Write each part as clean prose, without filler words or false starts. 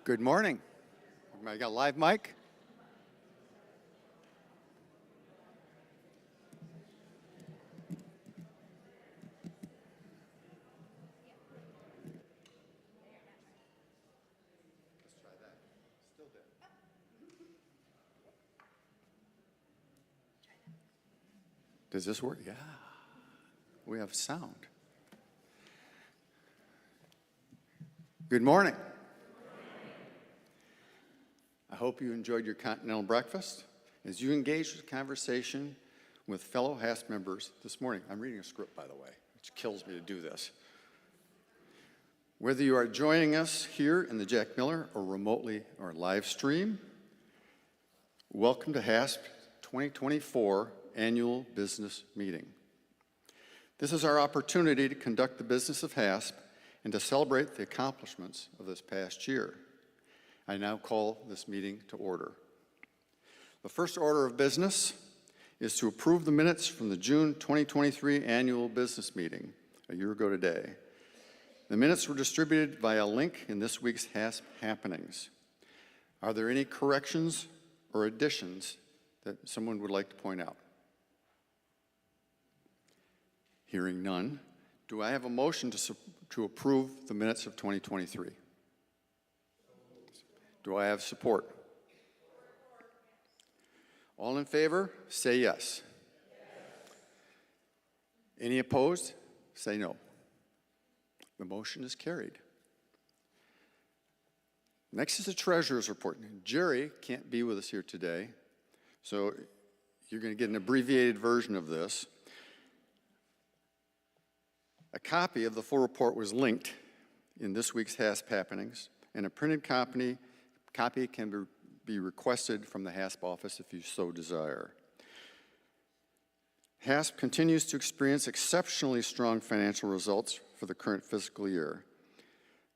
Good morning. I got a live mic? Let's try that. Still dead. Does this work? Yeah. We have sound. Good morning. I hope you enjoyed your continental breakfast as you engaged in conversation with fellow HASP members this morning. I'm reading a script, by the way, which kills me to do this. Whether you are joining us here in the Jack Miller or remotely or live stream, welcome to HASP 2024 Annual Business Meeting. This is our opportunity to conduct the business of HASP and to celebrate the accomplishments of this past year. I now call this meeting to order. The first order of business is to approve the minutes from the June 2023 annual business meeting, a year ago today. The minutes were distributed via link in this week's HASP happenings. Are there any corrections or additions that someone would like to point out? Hearing none, do I have a motion to approve the minutes of 2023? Do I have support? All in favor, say yes. Any opposed, say no. The motion is carried. Next is the treasurer's report. Jerry can't be with us here today, so you're going to get an abbreviated version of this. A copy of the full report was linked in this week's HASP happenings, and a printed copy can be requested from the HASP office if you so desire. HASP continues to experience exceptionally strong financial results for the current fiscal year.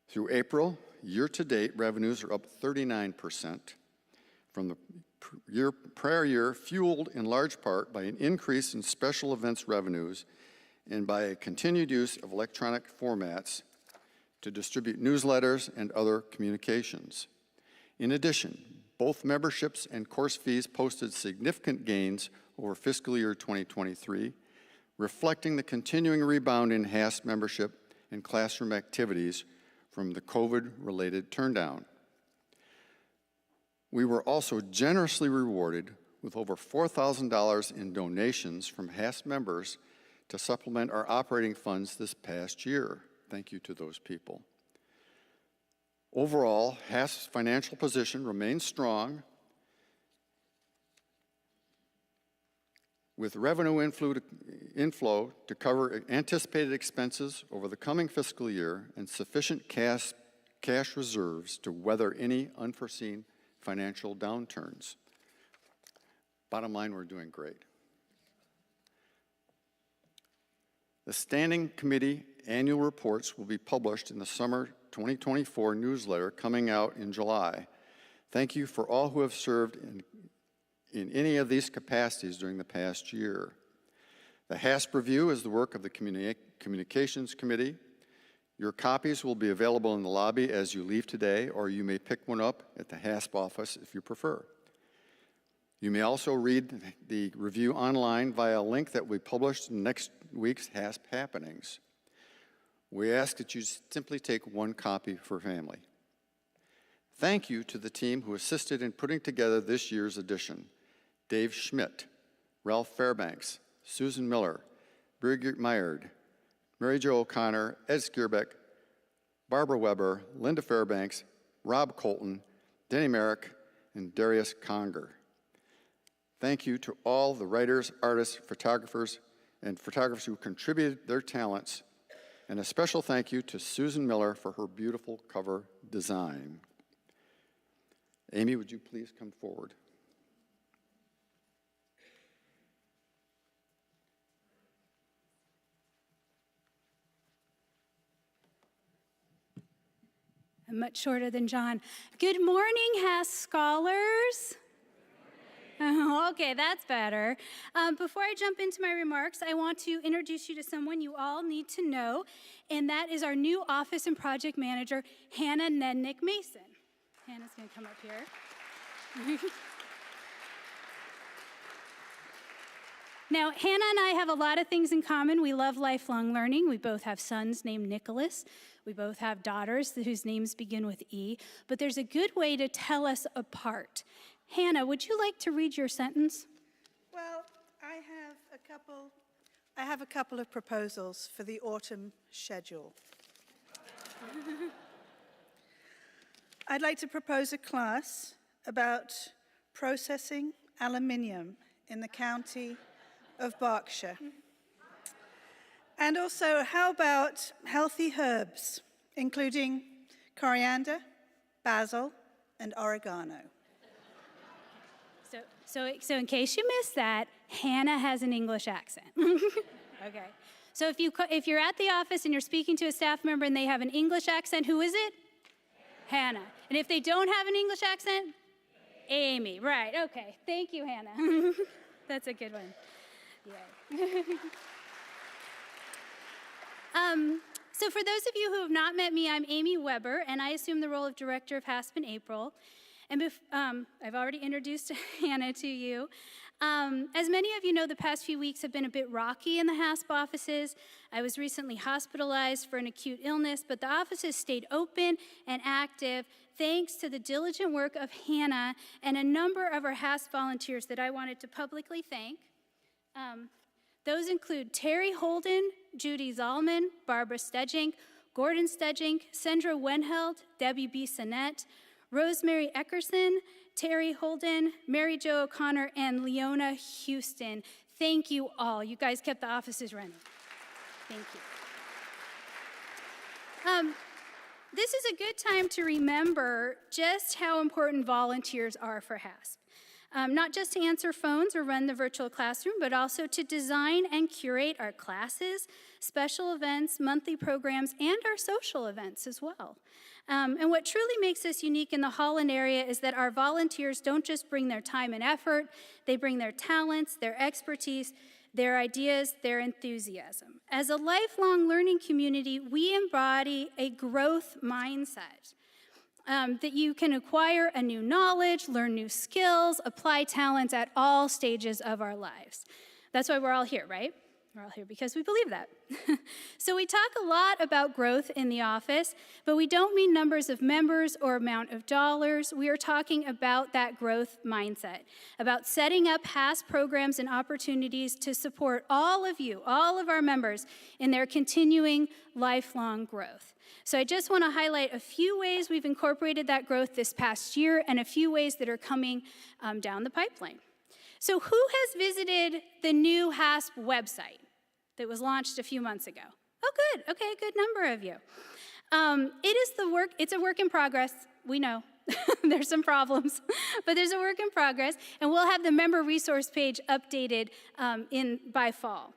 Through April, year-to-date revenues are up 39% from the prior year, fueled in large part by an increase in special events revenues and by a continued use of electronic formats to distribute newsletters and other communications. In addition, both memberships and course fees posted significant gains over fiscal year 2023, reflecting the continuing rebound in HASP membership and classroom activities from the COVID-related turndown. We were also generously rewarded with over $4,000 in donations from HASP members to supplement our operating funds this past year. Thank you to those people. Overall, HASP's financial position remains strong, with revenue inflow to cover anticipated expenses over the coming fiscal year and sufficient cash reserves to weather any unforeseen financial downturns. Bottom line, we're doing great. The Standing Committee annual reports will be published in the summer 2024 newsletter coming out in July. Thank you for all who have served in any of these capacities during the past year. The HASP review is the work of the Communications Committee. Your copies will be available in the lobby as you leave today, or you may pick one up at the HASP office if you prefer. You may also read the review online via a link that we published in next week's HASP happenings. We ask that you simply take one copy for family. Thank you to the team who assisted in putting together this year's edition. Dave Schmidt, Ralph Fairbanks, Susan Miller, Birgit Meyerd, Mary Jo O'Connor, Ed Skierbeck, Barbara Weber, Linda Fairbanks, Rob Colton, Denny Merrick, and Darius Conger. Thank you to all the writers, artists, photographers who contributed their talents, and a special thank you to Susan Miller for her beautiful cover design. Amy, would you please come forward? I'm much shorter than John. Good morning, HASP scholars. Okay, that's better. Before I jump into my remarks, I want to introduce you to someone you all need to know, and that is our new office and project manager, Hannah Nednick Mason. Hannah's going to come up here. Now, Hannah and I have a lot of things in common. We love lifelong learning. We both have sons named Nicholas. We both have daughters whose names begin with E. But there's a good way to tell us apart. Hannah, would you like to read your sentence? Well, I have a couple of proposals for the autumn schedule. I'd like to propose a class about processing aluminium in the county of Berkshire. And also, how about healthy herbs, including coriander, basil, and oregano? So in case you missed that, Hannah has an English accent. Okay. So if you're at the office and you're speaking to a staff member and they have an English accent, who is it? Hannah. And if they don't have an English accent? Amy. Right. Okay. Thank you, Hannah. That's a good one. Yeah. So for those of you who have not met me, I'm Amy Weber, and I assume the role of Director of HASP in April. And I've already introduced Hannah to you. As many of you know, the past few weeks have been a bit rocky in the HASP offices. I was recently hospitalized for an acute illness, but the offices stayed open and active thanks to the diligent work of Hannah and a number of our HASP volunteers that I wanted to publicly thank. Those include Terry Holden, Judy Zalman, Barbara Stedjink, Gordon Stedjink, Sandra Wenheld, Debbie B. Sinnett, Rosemary Eckerson, Terry Holden, Mary Jo O'Connor, and Leona Houston. Thank you all. You guys kept the offices running. Thank you. This is a good time to remember just how important volunteers are for HASP. Not just to answer phones or run the virtual classroom, but also to design and curate our classes, special events, monthly programs, and our social events as well. And what truly makes us unique in the Holland area is that our volunteers don't just bring their time and effort, they bring their talents, their expertise, their ideas, their enthusiasm. As a lifelong learning community, we embody a growth mindset. That you can acquire a new knowledge, learn new skills, apply talents at all stages of our lives. That's why we're all here, right? We're all here because we believe that. So we talk a lot about growth in the office, but we don't mean numbers of members or amount of dollars. We are talking about that growth mindset, about setting up HASP programs and opportunities to support all of you, all of our members, in their continuing lifelong growth. So I just want to highlight a few ways we've incorporated that growth this past year and a few ways that are coming down the pipeline. So who has visited the new HASP website that was launched a few months ago? Oh, good. Okay, a good number of you. It's a work in progress. We know. There's some problems, but there's a work in progress, and we'll have the member resource page updated by fall.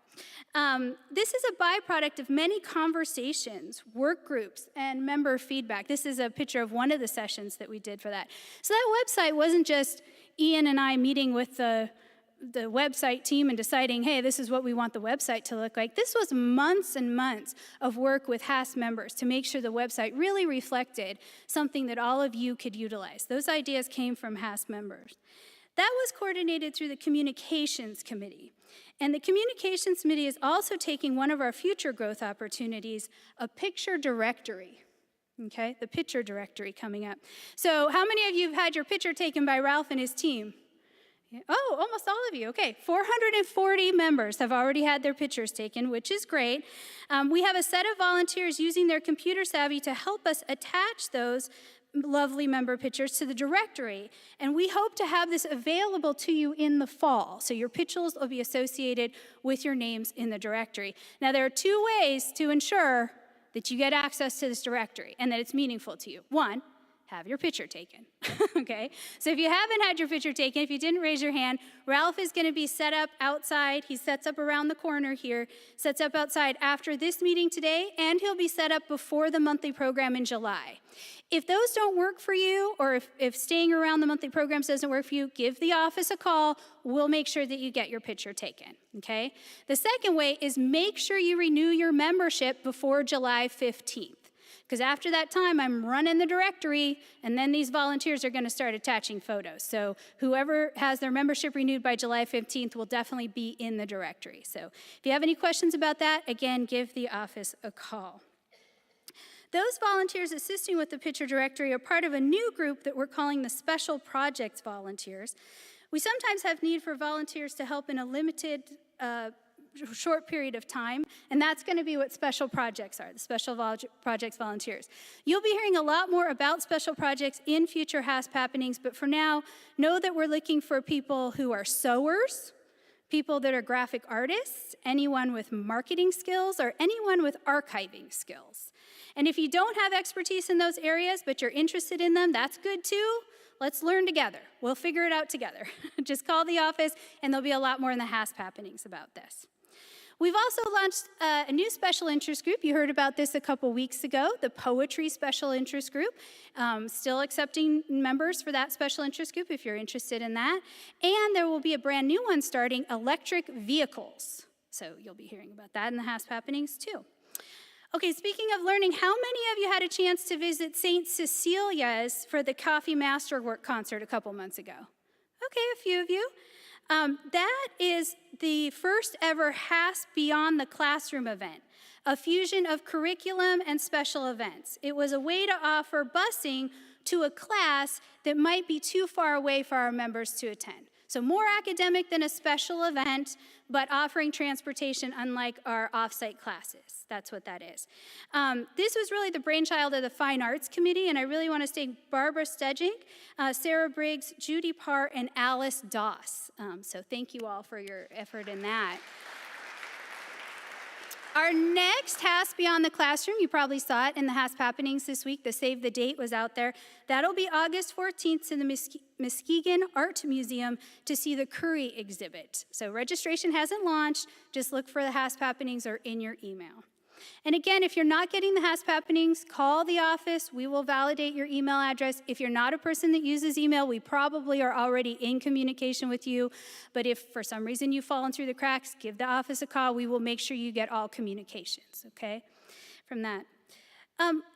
This is a byproduct of many conversations, work groups, and member feedback. This is a picture of one of the sessions that we did for that. So that website wasn't just Ian and I meeting with the website team and deciding, hey, this is what we want the website to look like. This was months and months of work with HASP members to make sure the website really reflected something that all of you could utilize. Those ideas came from HASP members. That was coordinated through the Communications Committee. And the Communications Committee is also taking one of our future growth opportunities, a picture directory. Okay, the picture directory coming up. So how many of you have had your picture taken by Ralph and his team? Oh, almost all of you. Okay, 440 members have already had their pictures taken, which is great. We have a set of volunteers using their computer savvy to help us attach those lovely member pictures to the directory. And we hope to have this available to you in the fall. So your pictures will be associated with your names in the directory. Now, there are two ways to ensure that you get access to this directory and that it's meaningful to you. One, have your picture taken, okay? So if you haven't had your picture taken, if you didn't raise your hand, Ralph is gonna be set up outside. He sets up around the corner here, sets up outside after this meeting today, and he'll be set up before the monthly program in July. If those don't work for you, or if staying around the monthly programs doesn't work for you, give the office a call. We'll make sure that you get your picture taken, okay? The second way is make sure you renew your membership before July 15th. Because after that time, I'm running the directory, and then these volunteers are going to start attaching photos. So whoever has their membership renewed by July 15th will definitely be in the directory. So if you have any questions about that, again, give the office a call. Those volunteers assisting with the picture directory are part of a new group that we're calling the Special Projects Volunteers. We sometimes have need for volunteers to help in a limited short period of time, and that's going to be what special projects are, the Special Projects Volunteers. You'll be hearing a lot more about special projects in future HASP happenings, but for now, know that we're looking for people who are sewers, people that are graphic artists, anyone with marketing skills, or anyone with archiving skills. And if you don't have expertise in those areas, but you're interested in them, that's good too. Let's learn together. We'll figure it out together. Just call the office, and there'll be a lot more in the HASP happenings about this. We've also launched a new special interest group. You heard about this a couple weeks ago, the Poetry Special Interest Group. Still accepting members for that special interest group if you're interested in that. And there will be a brand new one starting, Electric Vehicles. So you'll be hearing about that in the HASP happenings too. Okay, speaking of learning, how many of you had a chance to visit St. Cecilia's for the Coffee Masterwork concert a couple months ago? Okay, a few of you. That is the first ever HASP Beyond the Classroom event, a fusion of curriculum and special events. It was a way to offer busing to a class that might be too far away for our members to attend. So more academic than a special event, but offering transportation unlike our off-site classes. That's what that is. This was really the brainchild of the Fine Arts Committee, and I really want to thank Barbara Stedging, Sarah Briggs, Judy Parr, and Alice Doss. So thank you all for your effort in that. Our next HASP Beyond the Classroom, you probably saw it in the HASP happenings this week. The save the date was out there. That'll be August 14th in the Muskegon Art Museum to see the Curry exhibit. So registration hasn't launched. Just look for the HASP happenings or in your email. And again, if you're not getting the HASP happenings, call the office. We will validate your email address. If you're not a person that uses email, we probably are already in communication with you. But if for some reason you've fallen through the cracks, give the office a call. We will make sure you get all communications, okay, from that.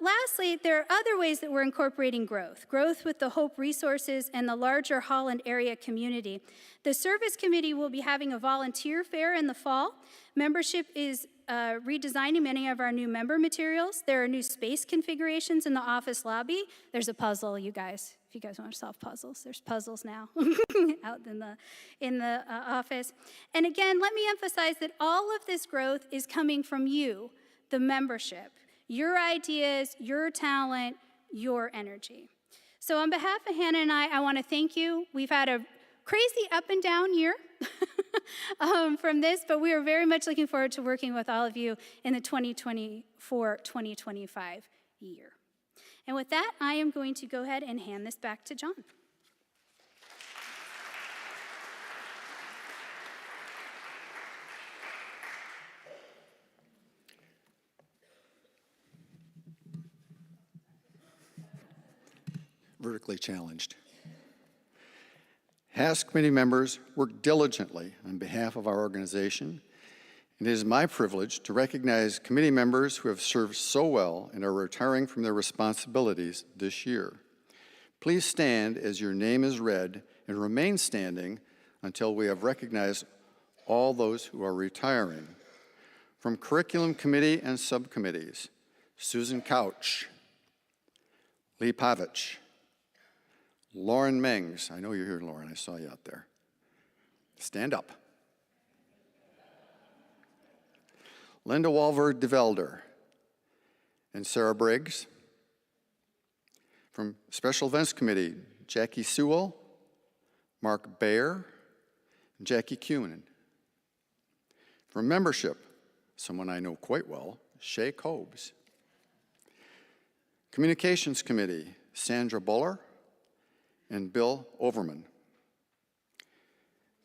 Lastly, there are other ways that we're incorporating growth with the Hope Resources and the larger Holland area community. The Service Committee will be having a volunteer fair in the fall. Membership is redesigning many of our new member materials. There are new space configurations in the office lobby. There's a puzzle, you guys. If you guys want to solve puzzles, there's puzzles now out in the office. And again, let me emphasize that all of this growth is coming from you, the membership. Your ideas, your talent, your energy. So on behalf of Hannah and I want to thank you. We've had a crazy up and down year from this, but we are very much looking forward to working with all of you in the 2024-2025 year. And with that, I am going to go ahead and hand this back to John. Vertically challenged. HASP committee members work diligently on behalf of our organization, and it is my privilege to recognize committee members who have served so well and are retiring from their responsibilities this year. Please stand as your name is read and remain standing until we have recognized all those who are retiring. From Curriculum Committee and Subcommittees, Susan Couch, Lee Pavich, Lauren Mengs. I know you're here, Lauren. I saw you out there. Stand up. Linda Walver de Velder and Sarah Briggs. From Special Events Committee, Jackie Sewell, Mark Baer, and Jackie Kuhn. From Membership, someone I know quite well, Shay Cobes. Communications Committee, Sandra Buller and Bill Overman.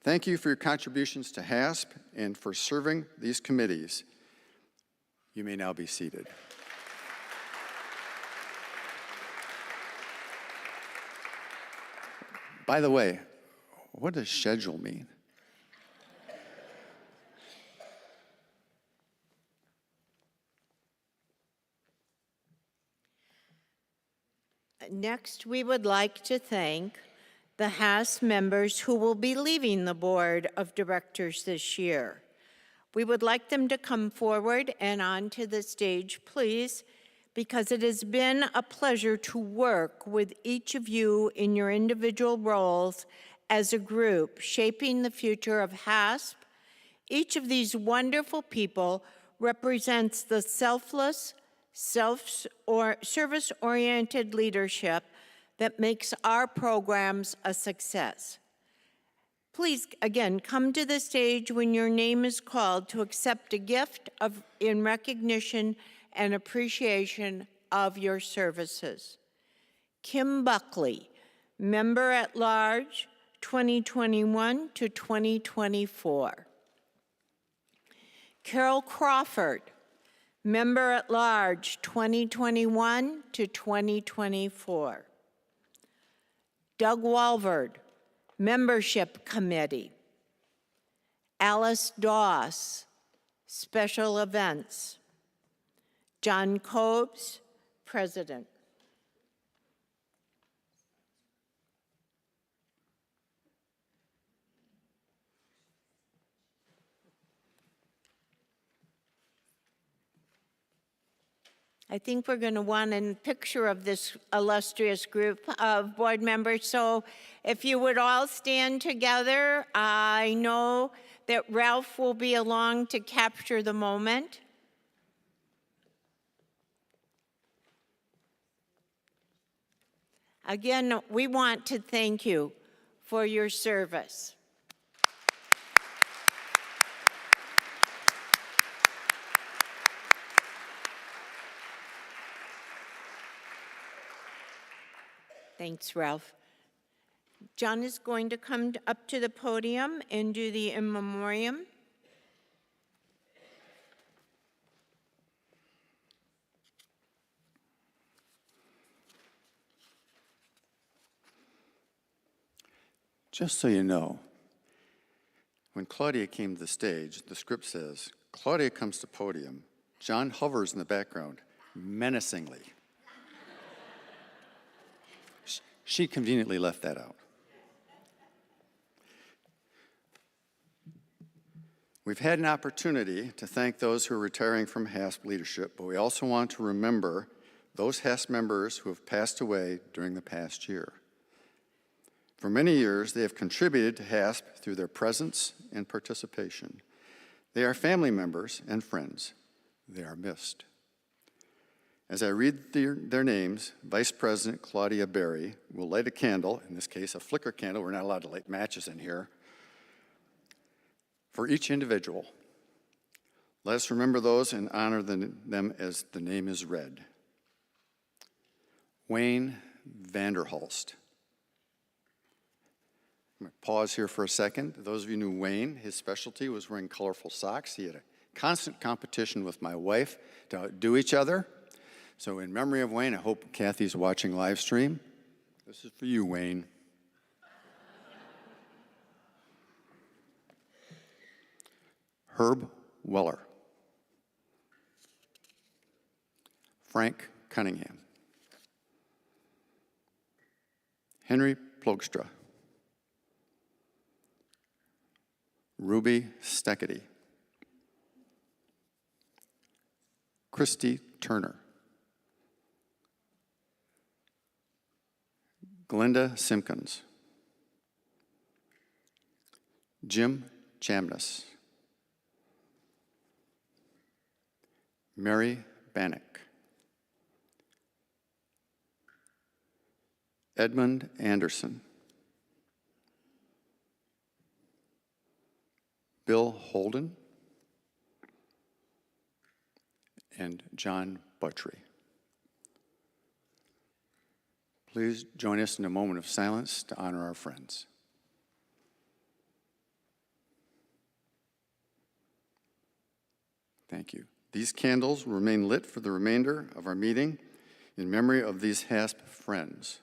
Thank you for your contributions to HASP and for serving these committees. You may now be seated. By the way, what does schedule mean? Next, we would like to thank the HASP members who will be leaving the Board of Directors this year. We would like them to come forward and onto the stage, please, because it has been a pleasure to work with each of you in your individual roles as a group, shaping the future of HASP. Each of these wonderful represents the selfless, service-oriented leadership that makes our programs a success. Please, again, come to the stage when your name is called to accept a gift in recognition and appreciation of your services. Kim Buckley, Member at Large, 2021 to 2024. Carol Crawford, Member at Large, 2021 to 2024. Doug Walvard, Membership Committee. Alice Doss, Special Events. John Cobes, President. I think we're going to want a picture of this illustrious group of board members. So if you would all stand together, I know that Ralph will be along to capture the moment. Again, we want to thank you for your service. Thanks, Ralph. John is going to come up to the podium and do the in memoriam. Just so you know, when Claudia came to the stage, the script says, Claudia comes to podium, John hovers in the background, menacingly. She conveniently left that out. We've had an opportunity to thank those who are retiring from HASP leadership, but we also want to remember those HASP members who have passed away during the past year. For many years, they have contributed to HASP through their presence and participation. They are family members and friends. They are missed. As I read their names, Vice President Claudia Berry will light a candle, in this case a flicker candle, we're not allowed to light matches in here, for each individual. Let us remember those and honor them as the name is read. Wayne Vanderhulst. I'm going to pause here for a second. Those of you who knew Wayne, his specialty was wearing colorful socks. He had a constant competition with my wife to outdo each other. So in memory of Wayne, I hope Kathy's watching live stream. This is for you, Wayne. Herb Weller. Frank Cunningham. Henry Plogstra. Ruby Steckety. Christy Turner. Glenda Simpkins. Jim Chamness. Mary Bannock. Edmund Anderson. Bill Holden. And John Buttry. Please join us in a moment of silence to honor our friends. Thank you. These candles will remain lit for the remainder of our meeting in memory of these HASP friends.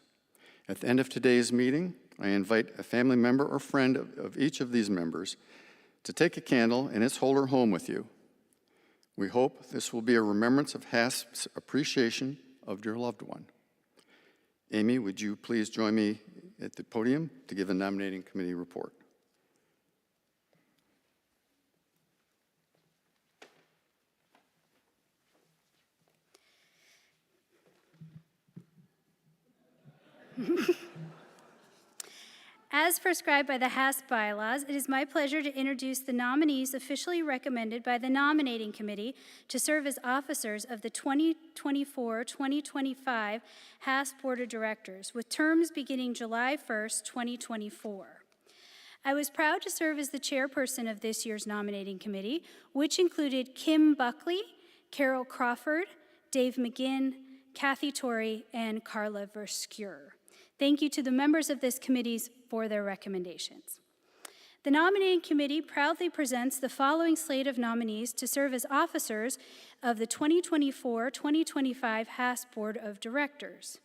At the end of today's meeting, I invite a family member or friend of each of these members to take a candle and its holder home with you. We hope this will be a remembrance of HASP's appreciation of your loved one. Amy, would you please join me at the podium to give a nominating committee report? As prescribed by the HASP bylaws, it is my pleasure to introduce the nominees officially recommended by the nominating committee to serve as officers of the 2024-2025 HASP Board of Directors, with terms beginning July 1st, 2024. I was proud to serve as the chairperson of this year's nominating committee, which included Kim Buckley, Carol Crawford, Dave McGinn, Kathy Torrey, and Carla Verskure. Thank you to the members of this committee for their recommendations. The nominating committee proudly presents the following slate of nominees to serve as officers of the 2024-2025 HASP Board of Directors.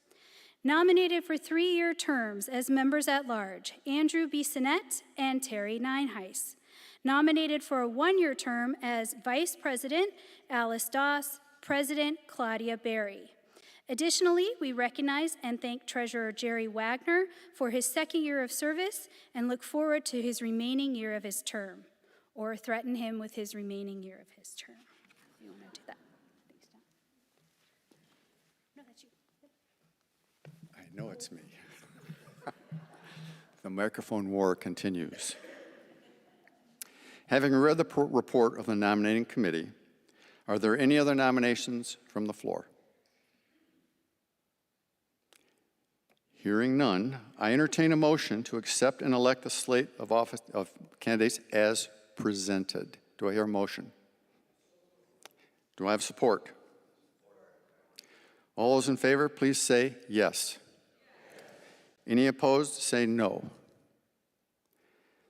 Nominated for 3-year terms as members at large, Andrew Bissonnette and Terry Nineheis. Nominated for a 1-year term as Vice President, Alice Doss, President, Claudia Berry. Additionally, we recognize and thank Treasurer Jerry Wagner for his 2nd year of service and look forward to his remaining year of his term, or threaten him with his remaining year of his term. You want to do that? Thanks, Don. No, that's you. I know it's me. The microphone war continues. Having read the report of the nominating committee, are there any other nominations from the floor? Hearing none, I entertain a motion to accept and elect the slate of candidates as presented. Do I hear a motion? Do I have support? All those in favor, please say yes. Any opposed, say no.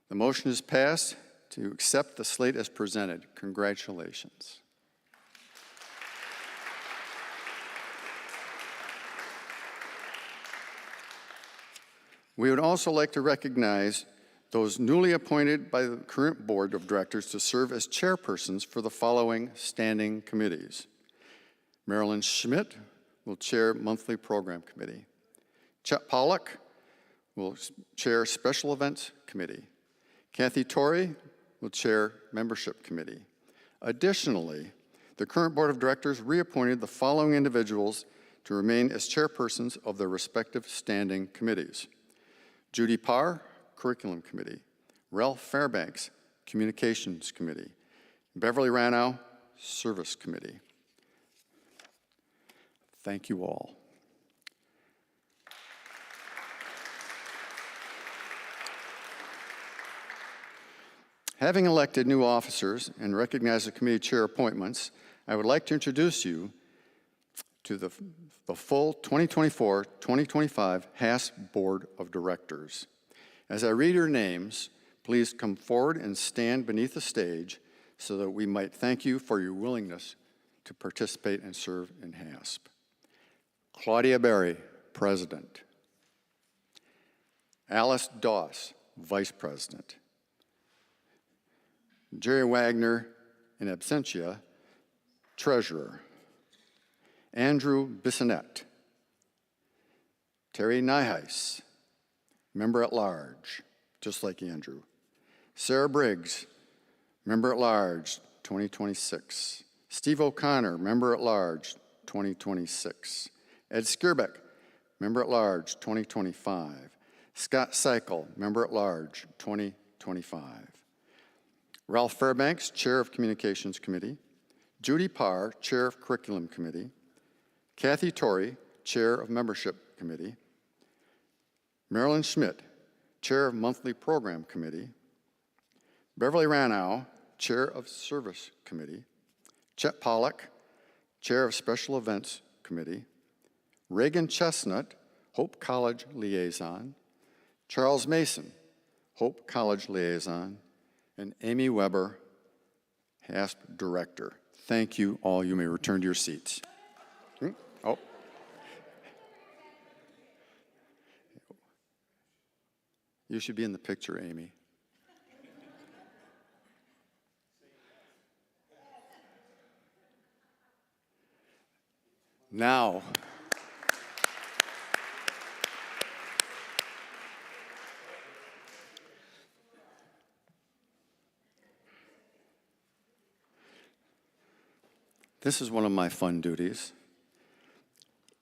The motion is passed to accept the slate as presented. Congratulations. We would also like to recognize those newly appointed by the current board of directors to serve as chairpersons for the following standing committees. Marilyn Schmidt will chair monthly program committee. Chet Pollack will chair special events committee. Kathy Torrey will chair membership committee. Additionally, the current board of directors reappointed the following individuals to remain as chairpersons of their respective standing committees. Judy Parr, Curriculum Committee. Ralph Fairbanks, Communications Committee. Beverly Ranow, Service Committee. Thank you all. Having elected new officers and recognized the committee chair appointments, I would like to introduce you to the full 2024-2025 HASP Board of Directors. As I read your names, please come forward and stand beneath the stage so that we might thank you for your willingness to participate and serve in HASP. Claudia Berry, President. Alice Doss, Vice President. Jerry Wagner, in absentia, Treasurer. Andrew Bissonnette. Terry Nineheis, Member at Large, just like Andrew. Sarah Briggs, Member at Large, 2026. Steve O'Connor, Member at Large, 2026. Ed Skierbeck, Member at Large, 2025. Scott Seikel, Member at Large, 2025. Ralph Fairbanks, Chair of Communications Committee. Judy Parr, Chair of Curriculum Committee. Kathy Torrey, Chair of Membership Committee. Marilyn Schmidt, Chair of Monthly Program Committee. Beverly Ranow, Chair of Service Committee. Chet Pollack, Chair of Special Events Committee. Reagan Chestnut, Hope College Liaison. Charles Mason, Hope College Liaison. And Amy Weber, HASP Director. Thank you all. You may return to your seats. Oh. You should be in the picture, Amy. Now, This is one of my fun duties.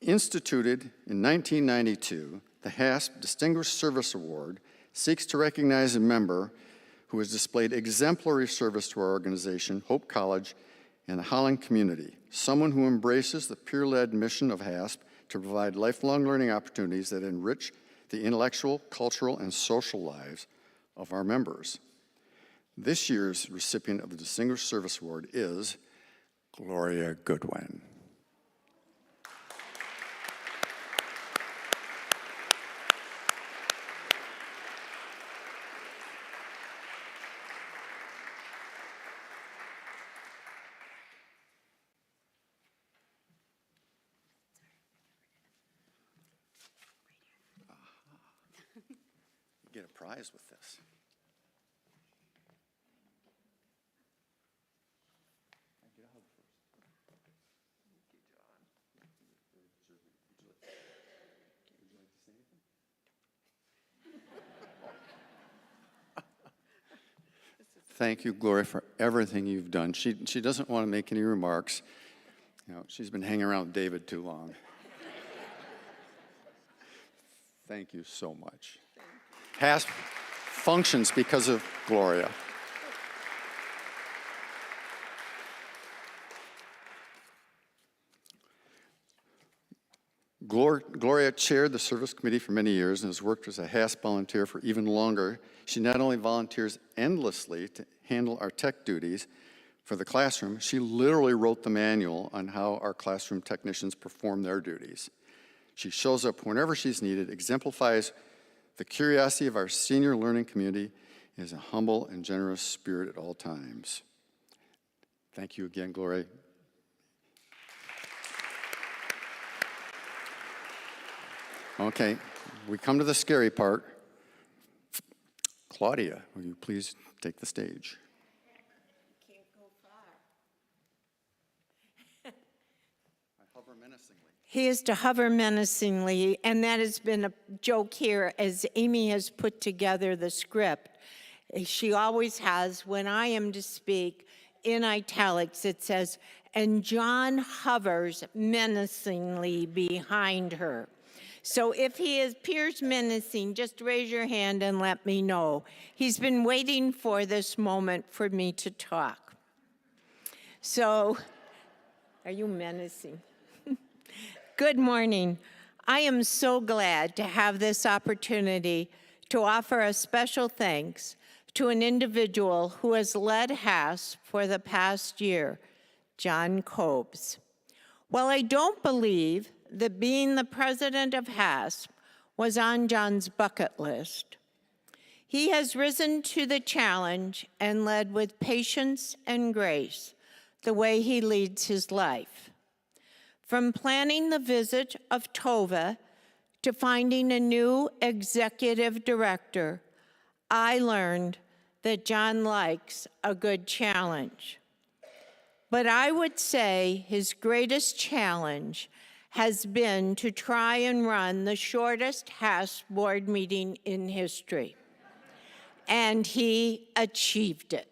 Instituted in 1992, the HASP Distinguished Service Award seeks to recognize a member who has displayed exemplary service to our organization, Hope College, and the Holland community, someone who embraces the peer-led mission of HASP to provide lifelong learning opportunities that enrich the intellectual, cultural, and social lives of our members. This year's recipient of the Distinguished Service Award is Gloria Goodwin. Get a prize with this. Thank you, Gloria, for everything you've done. She doesn't want to make any remarks. You know, she's been hanging around with David too long. Thank you so much. HASP functions because of Gloria. Gloria chaired the service committee for many years and has worked as a HASP volunteer for even longer. She not only volunteers endlessly to handle our tech duties for the classroom, she literally wrote the manual on how our classroom technicians perform their duties. She shows up whenever she's needed, exemplifies the curiosity of our senior learning community, and is a humble and generous spirit at all times. Thank you again, Gloria. Okay, we come to the scary part. Claudia, will you please take the stage? Can't go far. I hover menacingly. He is to hover menacingly, and that has been a joke here as Amy has put together the script. She always has, when I am to speak, in italics it says, and John hovers menacingly behind her. So if he appears menacing, just raise your hand and let me know. He's been waiting for this moment for me to talk. So, are you menacing? Good morning. I am so glad to have this opportunity to offer a special thanks to an individual who has led HASP for the past year, John Cobes. While I don't believe that being the president of HASP was on John's bucket list, he has risen to the challenge and led with patience and grace the way he leads his life. From planning the visit of Tova to finding a new executive director, I learned that John likes a good challenge. But I would say his greatest challenge has been to try and run the shortest HASP board meeting in history. And he achieved it.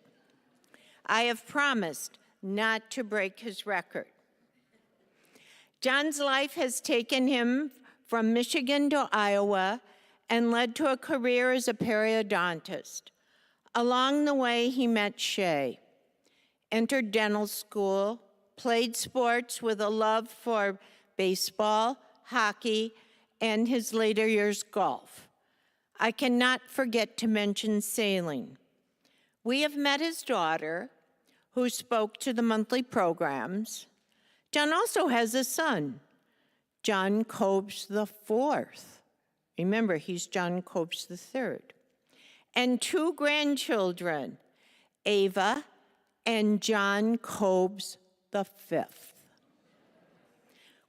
I have promised not to break his record. John's life has taken him from Michigan to Iowa and led to a career as a periodontist. Along the way, he met Shay, entered dental school, played sports with a love for baseball, hockey, and his later years golf. I cannot forget to mention sailing. We have met his daughter, who spoke to the monthly programs. John also has a son, John Cobes IV. Remember, he's John Cobes III. And two grandchildren, Ava and John Cobes V.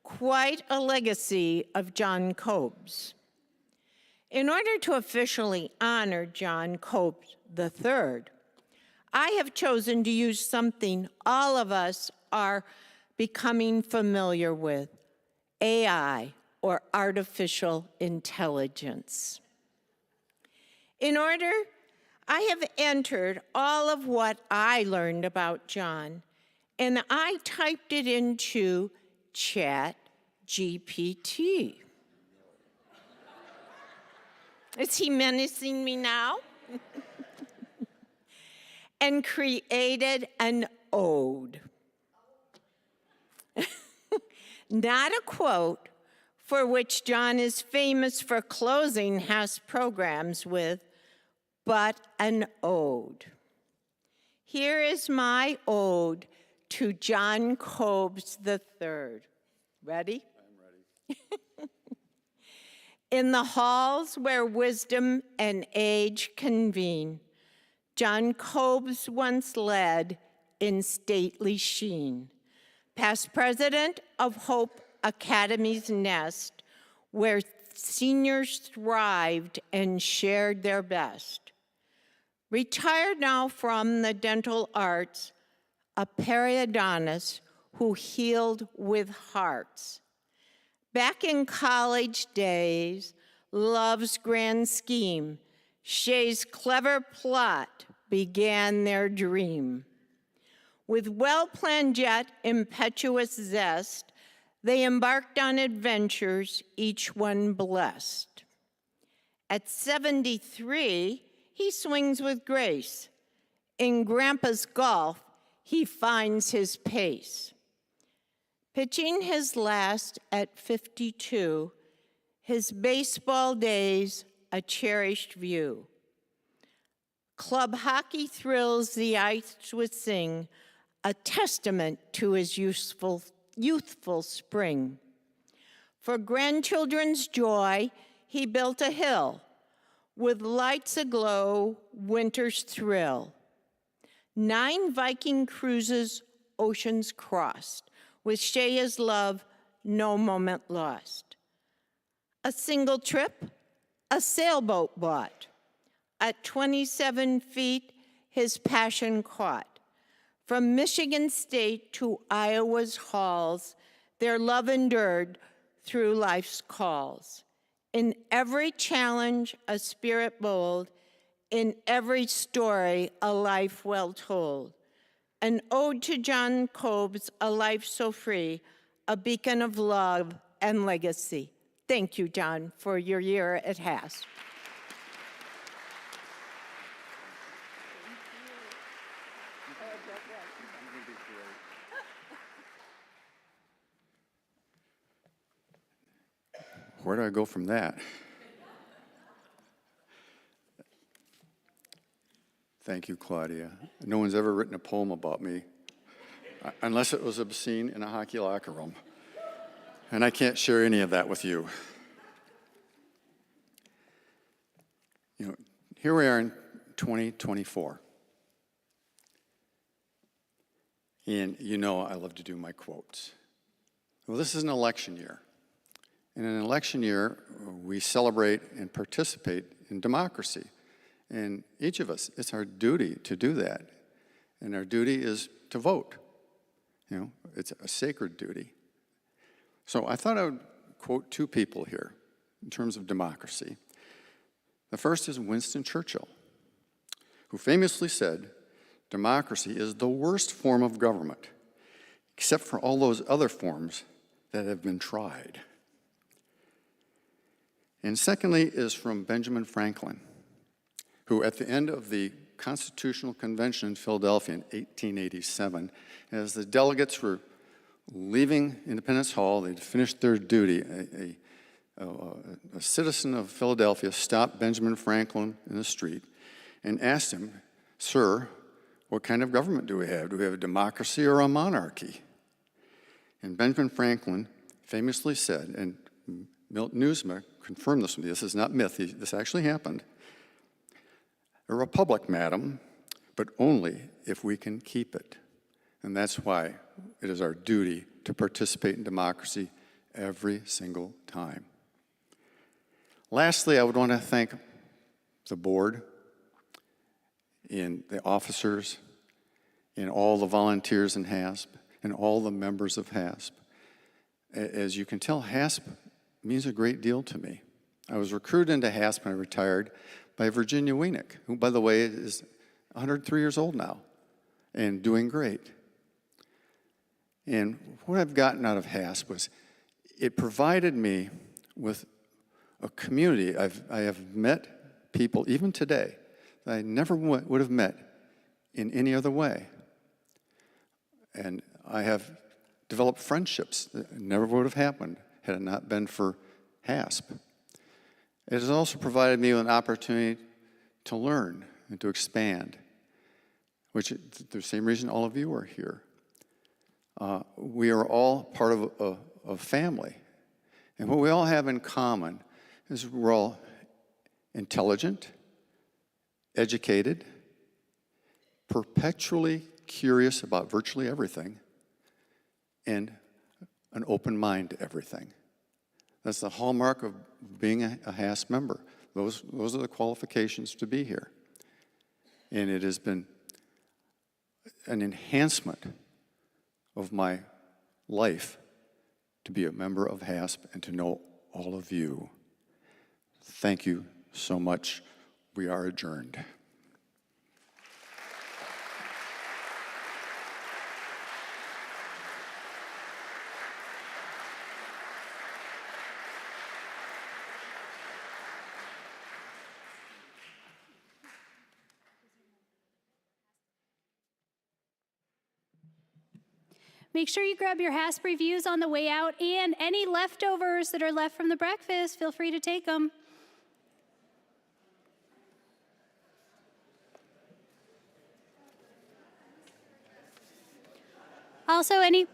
Quite a legacy of John Cobes. In order to officially honor John Cobes III, I have chosen to use something all of us are becoming familiar with, AI, or artificial intelligence. I have entered all of what I learned about John and I typed it into Chat GPT. Is he menacing me now? And created an ode. Not a quote, for which John is famous for closing HASP programs with, but an ode. Here is my ode to John Cobes III. Ready? I'm ready. In the halls where wisdom and age convene, John Cobes once led in stately sheen, past president of Hope Academy's nest, where seniors thrived and shared their best. Retired now from the dental arts, a periodontist who healed with hearts. Back in college days, love's grand scheme, Shay's clever plot began their dream. With well-planned yet impetuous zest, they embarked on adventures, each one blessed. At 73, he swings with grace. In Grandpa's golf, he finds his pace. Pitching his last at 52, his baseball days a cherished view. Club hockey thrills the ice with sing, a testament to his youthful spring. For grandchildren's joy, he built a hill, with lights aglow, winter's thrill. 9 Viking cruises, oceans crossed, with Shaya's love, no moment lost. A single trip, a sailboat bought. At 27 feet, his passion caught. From Michigan State to Iowa's halls, their love endured through life's calls. In every challenge, a spirit bold. In every story, a life well told. An ode to John Cobes, a life so free, a beacon of love and legacy. Thank you, John, for your year at HASP. Where do I go from that? Thank you, Claudia. No one's ever written a poem about me, unless it was obscene in a hockey locker room. And I can't share any of that with you. You know, here we are in 2024. And you know I love to do my quotes. Well, this is an election year. In an election year, we celebrate and participate in democracy. And each of us, it's our duty to do that. And our duty is to vote. You know, it's a sacred duty. So I thought I would quote 2 people here in terms of democracy. The first is Winston Churchill, who famously said, democracy is the worst form of government, except for all those other forms that have been tried. And secondly is from Benjamin Franklin, who at the end of the Constitutional Convention in Philadelphia in 1887, as the delegates were leaving Independence Hall, they'd finished their duty, a citizen of Philadelphia stopped Benjamin Franklin in the street and asked him, "Sir, what kind of government do we have? Do we have a democracy or a monarchy?" And Benjamin Franklin famously said, and Milton Newsma confirmed this with me, this is not myth, this actually happened, "A republic, madam, but only if we can keep it." And that's why it is our duty to participate in democracy every single time. Lastly, I would want to thank the board and the officers and all the volunteers in HASP and all the members of HASP. As you can tell, HASP means a great deal to me. I was recruited into HASP when I retired by Virginia Wienick, who, by the way, is 103 years old now and doing great. And what I've gotten out of HASP was it provided me with a community. I have met people, even today, that I never would have met in any other way. And I have developed friendships that never would have happened had it not been for HASP. It has also provided me with an opportunity to learn and to expand, which is the same reason all of you are here. We are all part of a family. And what we all have in common is we're all intelligent, educated, perpetually curious about virtually everything, and an open mind to everything. That's the hallmark of being a HASP member. Those are the qualifications to be here. And it has been an enhancement of my life to be a member of HASP and to know all of you. Thank you so much. We are adjourned. Make sure you grab your HASP reviews on the way out, and any leftovers that are left from the breakfast, feel free to take them. Also, any